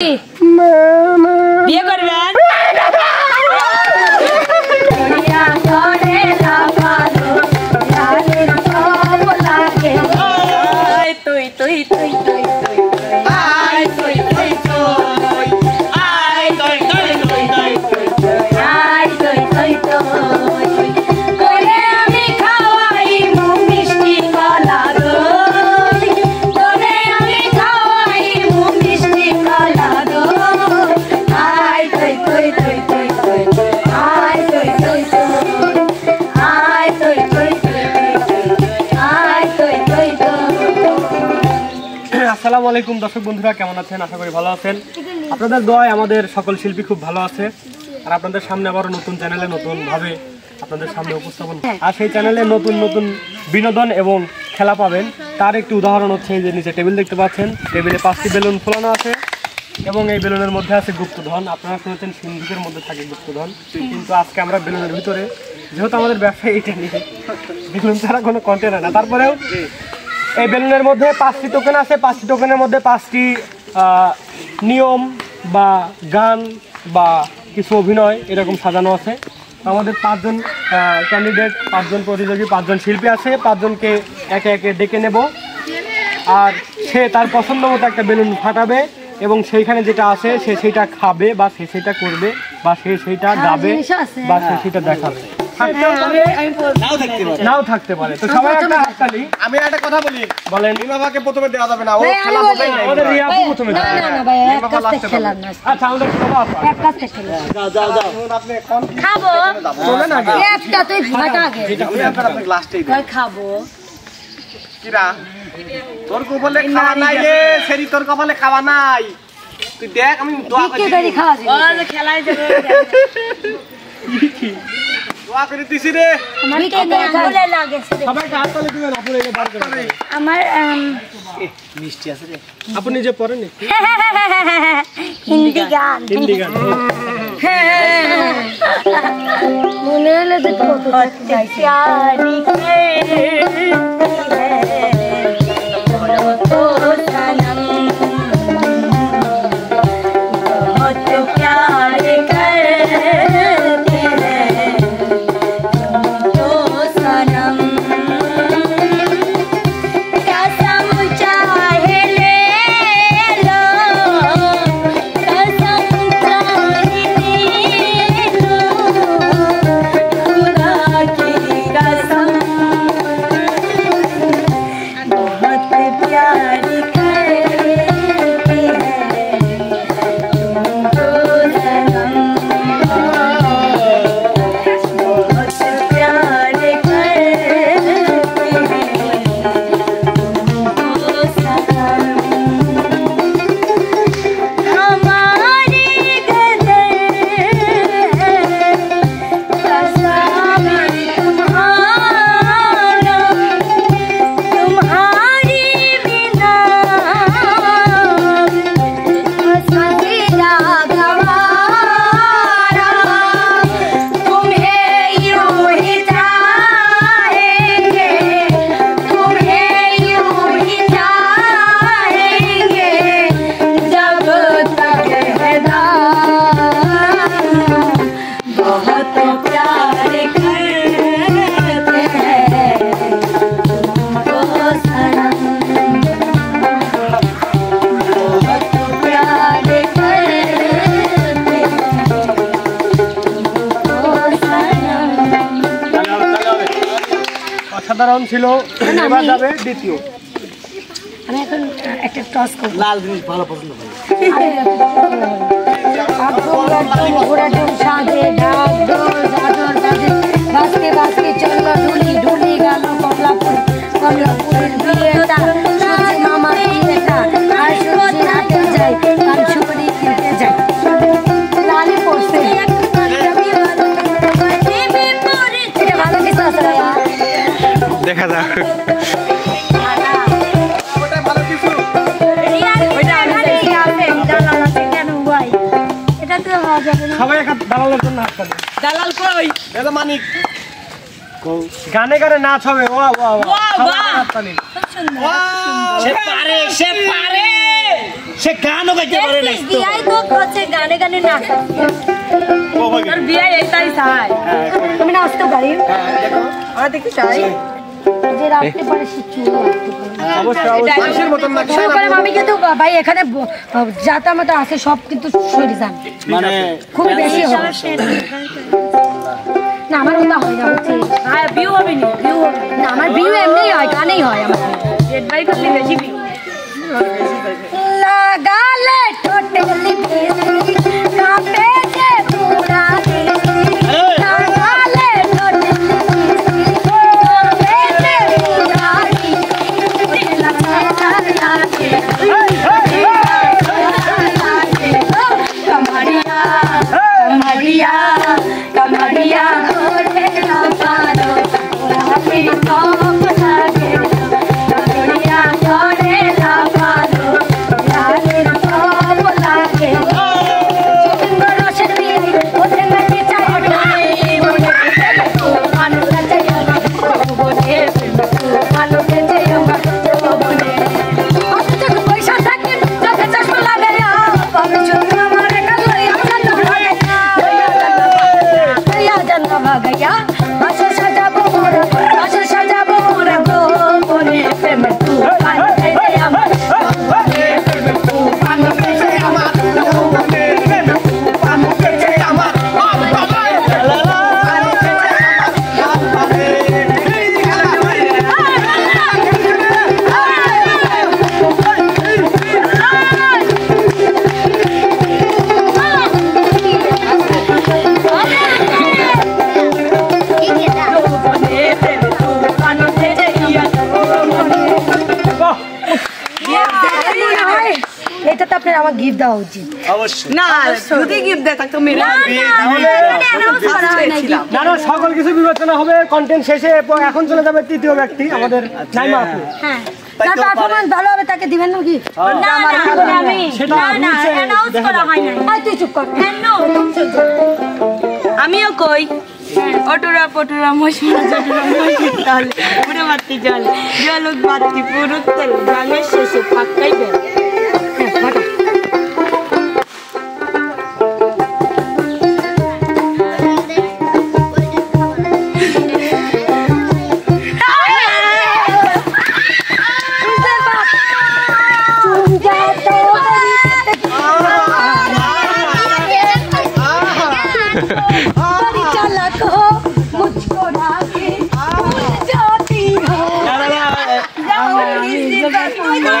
বিয়ে করবেন? তুই তুই তুই তুই আসসালামু আলাইকুম দর্শক বন্ধুরা, কেমন আছেন? আশা করি ভালো আছেন। আপনাদের দোয়ায় আমাদের সকল শিল্পী খুব ভালো আছে। আর আপনাদের সামনে আবারও নতুন চ্যানেলে নতুনভাবে আপনাদের সামনে উপস্থাপন, আর সেই চ্যানেলে নতুন নতুন বিনোদন এবং খেলা পাবেন। তার একটি উদাহরণ হচ্ছে এই যে নিচে টেবিল দেখতে পাচ্ছেন, টেবিলে 5টি বেলুন ফোলানো আছে এবং এই বেলুনের মধ্যে আছে গুপ্তধন। আপনারা শুনেছেন সিন্ধুকের মধ্যে থাকে গুপ্তধন, কিন্তু আজকে আমরা বেলুনের ভিতরে, যেহেতু আমাদের ব্যবসা এইটা নিয়ে, বেলুন ছাড়া কোনো কন্টেনার না, তারপরেও এই বেলুনের মধ্যে 5টি টোকেন আছে। 5টি টোকেনের মধ্যে 5টি নিয়ম বা গান বা কিছু অভিনয় এরকম সাজানো আছে। আমাদের 5জন ক্যান্ডিডেট, 5জন প্রতিযোগী, 5জন শিল্পী আছে। 5জনকে একে একে ডেকে নেব, আর সে তার পছন্দ মতো একটা বেলুন ফাটাবে এবং সেইখানে যেটা আছে সে সেইটা খাবে বা সে সেইটা করবে বা সে সেইটা গাবে বা সে সেইটা দেখাবে। নাও থাকতে পারে। তো সবাই একটা হাততালি। আমি একটা কথা বলি, বলেন। রিমাকে প্রথমে দেওয়া যাবে না, ও খেলা হবে না। আমাদের রিয়াপু প্রথমে দেবে। না না ভাই, এক কাছে খেলা না। আচ্ছা, আমাদের সবাই এক কাছে খেলা। যাও যাও যাও, আপনি কোন খাবো? চলে না আগে একটা তুই ফাটা আগে, যেটা আমি আপনাদের লাস্টেই দেব। খাবো কিরা? তোর কপালে খাওয়া নাই রে, সেরি তোর কপালে খাওয়া নাই। তুই দেখ, আমি দোয়া করি কি খাওয়া যাবে। ও খেলাই দেবে। কি দোয়া করে দিছি রে। আমার কে গালে লাগেছে রে। সবাই হাত তালি দিবেন, আপুরে এনে বার করে। আমার মিষ্টি আছে রে। আপনি নিজে পড়েন নাকি? হিন্দি গান। হিন্দি গান মনে হলো তো কত গাইছি। প্যারি কে তো সনম बहुत प्यार करते हैं तो सनम कसम चाहे ले लो, कसम चाहे ले लो, खुदा की कसम बहुत प्यार সাধারণ ছিল। এবার যাবে দ্বিতীয়। আমি এখন একটা টস করব। লাল জিনিস ভালো পছন্দ করি। সাজে ডাক দোল জাদর সাজে বাসকে বাসকে চললো ঢুলি ঢুলি গেল কমলাপুর কমলাপুরের বিয়েটা সুজি মামা বিয়েটা আর সুজি হাতে যায় কাল সুরি কিনতে যায় লালি পড়ছে। এটা ভালো কিছু আছে দেখা যাক। সবাই একটা দালালের জন্য হাত তালি। দালাল কই? এটা মানিক। গানে গানে নাচ হবে। ওয়া ওয়া ওয়া, হাত তালি। সে পারে, সে পারে। সে গানও গাইতে পারে না বিয়াই তো করছে গানে গানে নাচ তোর বিয়ে এইটাই চাই তুমি নাচতে পারি দেখো আমরা দেখতে চাই যে রাখতে পারে সে চুলো রাখতে পারে অবশ্যই মানুষের মতন না মনে করেন আমি কিন্তু ভাই এখানে যাতা মাতা আছে সব কিন্তু সরে যান মানে খুবই বেশি হয় না আমার ওটা হয় না হচ্ছে হ্যাঁ বিউ হবে নি বিউ হবে না আমার বিয়ে এমনিই হয় গানেই হয় আমার এডভাই করলে বেশি বিউ লাগালে টোটালি বেশি কাপে যে পুরা লাগালে টোটালি বেশি কাপে যে পুরা कमरिया कमरिया कमरिया ओरे ना पारो राही तो लागे कमरिया ओरे ना पारो राही तो लागे सुंदर शरीर ओसे में चाहे बोले तू मानो चाहिए बोले तू मानो चाहिए बोले अब तक पैसा থাকে তোকে চশমা লাগায়া আমি চুপ আমারে কালয়া জান্না ভাগয়া আশা সাজাবো মোরা আশা সাজাবো মোরা গো বলে প্রেম তু পান দে আমার প্রেম তু পান দে আমার প্রেম তু পান দে আমার এটা তো আপনার আমার গিফট দেওয়া উচিত অবশ্যই না যদি গিফট দেয় তাকে মেরে না না সকল কিছু বিবেচনা হবে কন্টেন্ট শেষে এখন চলে যাবে তৃতীয় ব্যক্তি আমাদের নাইমা আপু হ্যাঁ তার পারফরম্যান্স ভালো হবে তাকে দিবেন নাকি না না আমি সেটা না নিচে অ্যানাউন্স দেখা করা যাবে। হয় না আই তুই চুপ কর আমিও কই অটুরা পটুরা মশলা জটুরা মশলা তাহলে পুরো বাতি জল জলক বাতি পুরো তেল গানের শেষে পাক্কাই বের चालक हो मुझको ढाके जाती हो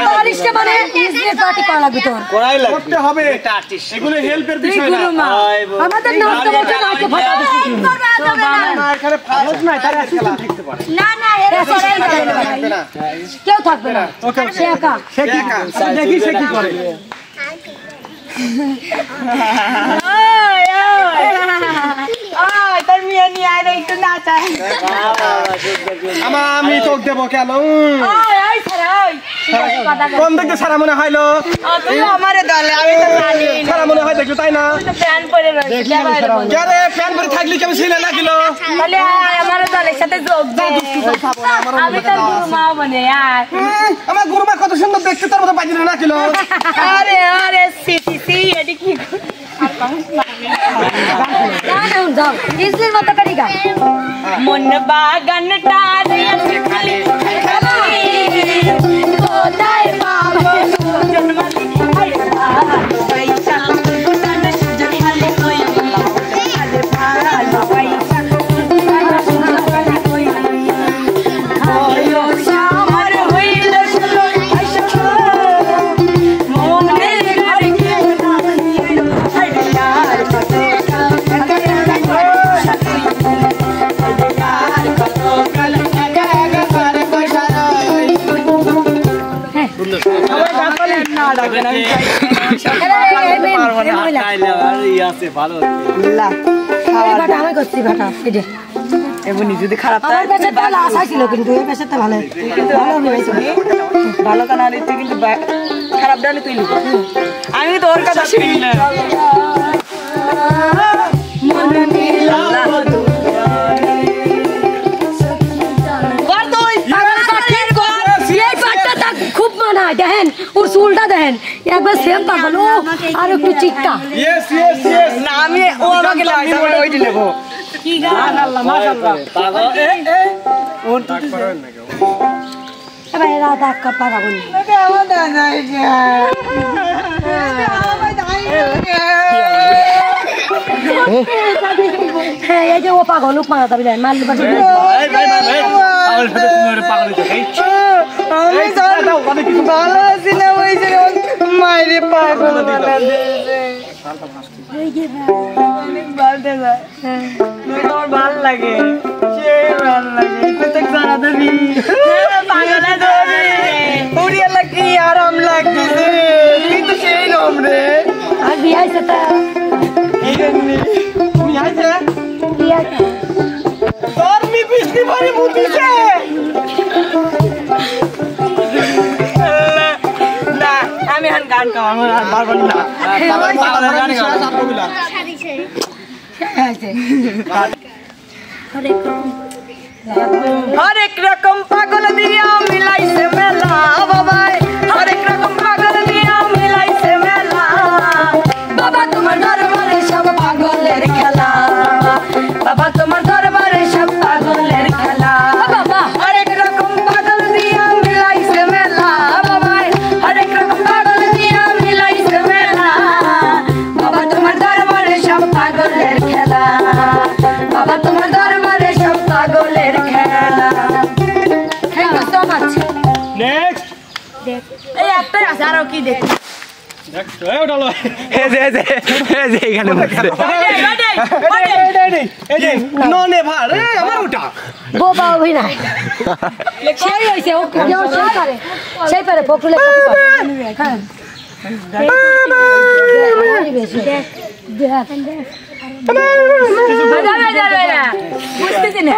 बारिश के माने इसलिए पार्टी करा লাগবে তোর করাই লাগে করতে হবে এটা আর্টিস্ট এগুলো হেল্পের বিষয় না আমাদের নাচ তো বলছে নাচে ফাটা দিছি না এখানে ফারজ নাই তার অ্যাসিস্ট্যান্ট থাকতে পারে না না এরা সবাই কেউ থাকবে না ওকে সে একা সে কি দেখি সে কি করে তোর মেয়ে নিয়ে আয় একটু নাচায় আমি চোখ দেবো কেন কথা কোন দিকে সারা মনে হইলো তুই আমারে দলে আমি তো জানি না সারা মনে হয় দেখলো তাই না প্যান পরে রয়েছে আরে প্যান পরে থাকলি কেমন ছিল না কিলো তাহলে আমার দলের সাথে যোগ দে আমি তো মা মনে আর আমার গুরুমা কত সুন্দর দেখতে তার মতো বাজি না কিলো আরে আরে সি এডি কি গান যাও ইসলির মত করি গান মন বাগান টারে খালি কোথায় পাবো জন্মালি পয়সা তান সুযোগ খালি কই আরে ভালো পয়সা আমার হইল মনে ঘরে কি আমি করছি ঘাটা এডে এমনি যদি খারাপ আমার পেছনে তাহলে আশা ছিল কিন্তু এই পেছনে ভালো ভালো হয়েছে ভালো কানা দিতে কিন্তু খারাপ ডালে তুই লিখ আমি তো ওর কথা শুনি না মনে নিলা খুব মানা নাই দেখেন ওর চুলটা দেখেন একবার সেম পাগল ও আর একটু চিক্কা ইয়েস ইয়েস ইয়েস না আমি ও আমাকে লাগছে বলে ওইটি নেব কি গান আল্লাহ মাশাআল্লাহ পাগল ও ডাক করেন না কেউ এবার এরা ডাক্কা পাগল আমার দাদা হ্যাঁ এই যে ও পাগল লোক মারা যাবে মারলে বাড়ি পাগলের সাথে তুমি ওরে পাগল হইছো আমি ভালো আছি না ওই যে মায়েরে পাগল বানাতে অনেক ভালো যায় আমার ভালো লাগে সে ভালো লাগে প্রত্যেক সারা দেবী পাগলা ধরে উড়িয়া লাগি আরাম লাগতেছে কিন্তু সেই রম রে আর বিয়ে হয়েছে তা তুমি আইছে বিয়ে হয়েছে তোর মি বৃষ্টি পরে মুতিছে না আমি হান গান গাও আমার আর পারবো না পাগলের গান গাও সাতগুলা হরেক রকম পাগল দিয়া মিলাইছে মেলা বাবাই হরেক রকম পাগল দিয়া মিলাইছে মেলা বাবা তোমার দরবারে সব পাগলের খেলা বাবা তোমার দরবারে সব পাগলের খেলা বাবা হরেক রকম পাগল দিয়া মিলাইছে মেলা বাবাই হরেক রকম পাগল দিয়া মিলাইছে মেলা বাবা তোমার দরবারে সব পাগলের খেলা বাবা তোমার দরবারে সব পাগলের খেলা thank you so much next এই একটাই আছে আরো কি দেখি নেক্সট এই ওটা লয় এই যে এখানে বসে এই যে ননে ভার এই আমার ওটা বোবা অভিনয় সেই হয়েছে ও সেই পারে পকলে হ্যাঁ বুঝতেছি না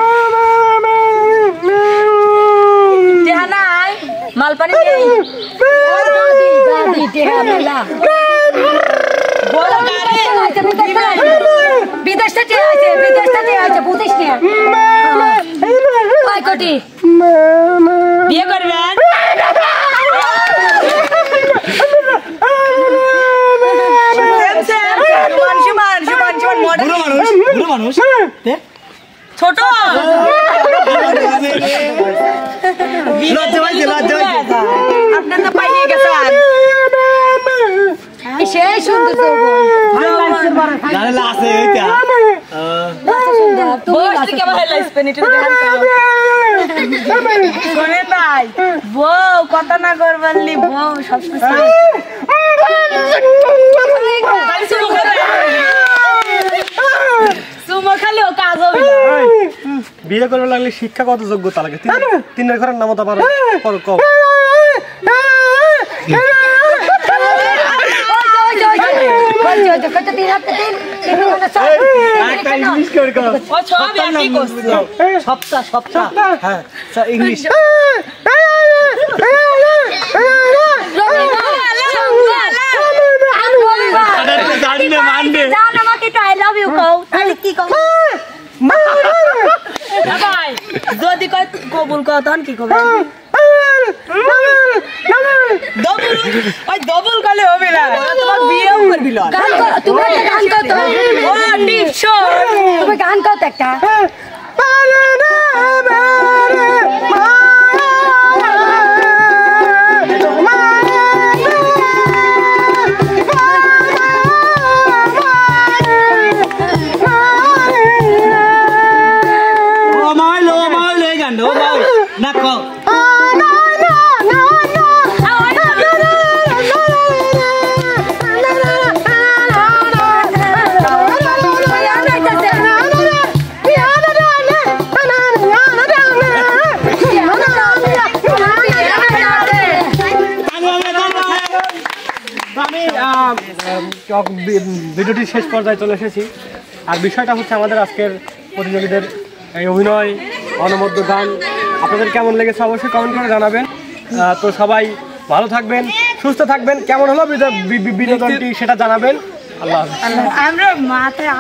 নাই মালপানি নেই বিদেশ থেকে আছে বুঝিস না কোটি বিয়ে করবেন বুড়ো মানুষ ছোট আপনার তো পাইয়ে গেছে সেই সুন্দর আছে এইটা বউ কথা না করবারলি বউ সবকিছু খালি ও কাজ হবে বিয়ে করবে লাগলে শিক্ষা কত যোগ্যতা লাগে তিনের ঘরের নামতা পারো কম সপ্তাহ হ্যাঁ ইংলিশ যদি কবুল কর তখন কি করবে ডবল করলে হবে না তোমার বিয়েও করবি তুমি গান করতো তুমি গান করতো একটা ভিডিওটি শেষ পর্যায়ে চলে এসেছি আর বিষয়টা হচ্ছে আমাদের আজকের প্রতিযোগীদের এই অভিনয় অনবদ্য গান আপনাদের কেমন লেগেছে অবশ্যই কমেন্ট করে জানাবেন তো সবাই ভালো থাকবেন সুস্থ থাকবেন কেমন হলো বিনোদনটি সেটা জানাবেন আল্লাহ হাফেজ আমরা মাথায়